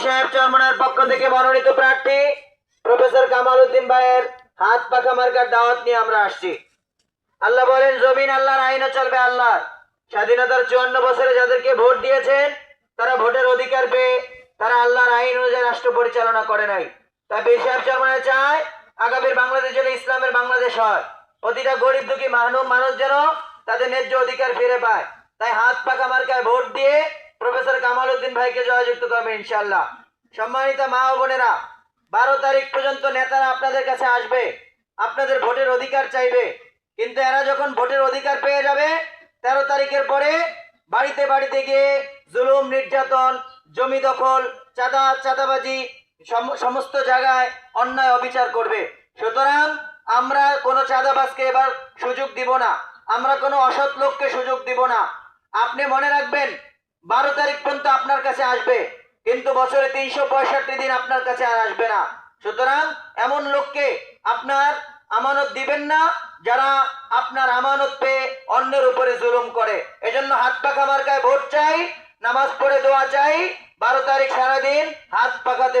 সাহেব চরমনার পক্ষ থেকে মনোনীত প্রার্থী প্রফেসর কামাল উদ্দিন ভাইয়ের হাত পাখা মার্কার দাওয়াত নিয়ে আমরা আসছি। আল্লাহ বলেন, জমিন আল্লাহর, আইনও চলবে আল্লাহর। স্বাধীনতার 54 বছরে যাদেরকে ভোট দিয়েছেন তারা ভোটের অধিকার পেয়ে তারা আল্লাহর আইন অনুযায়ী রাষ্ট্র পরিচালনা করে নাই। তাই পীর সাহেব চরমনা চায় আগামীর বাংলাদেশ যেন ইসলামের বাংলাদেশ হয়, প্রতিটা গরিব দুঃখী মানুষ যেন তাদের ন্যায্য অধিকার ফিরে পায়। তাই হাত পাখা মার্কায় ভোট দিয়ে প্রফেসর কামাল উদ্দিন ভাইকে জয়যুক্ত করবে ইনশাআল্লাহ। সম্মানিত মা ও বোনেরা, 12 তারিখ পর্যন্ত নেতারা আপনাদের কাছে আসবে, আপনাদের ভোটের অধিকার চাইবে। কিন্তু এরা যখন ভোটের অধিকার পেয়ে যাবে 13 তারিখের পরে বাড়িতে বাড়িতে গিয়ে জুলুম, নির্যাতন, জমি দখল, চাঁদাবাজি, সমস্ত জায়গায় অন্যায় অবিচার করবে। সুতরাং আমরা কোনো চাঁদাবাজকে এবার সুযোগ দিব না, আমরা কোনো অসৎ লোককে সুযোগ দিব না। আপনি মনে রাখবেন, 12 তারিখ পর্যন্ত আপনার কাছে আসবে, কিন্তু বছরে 365 দিন আপনার কাছে আর আসবে না। সুতরাং এমন লোককে আপনার আমানত দিবেন না যারা আপনার আমানত পেয়ে অন্যের উপরে জুলুম করে। এজন্য হাত পাখা মার্কায় ভোট চাই, নামাজ পড়ে দোয়া চাই। 12 তারিখ সারাদিন হাত পাখাতে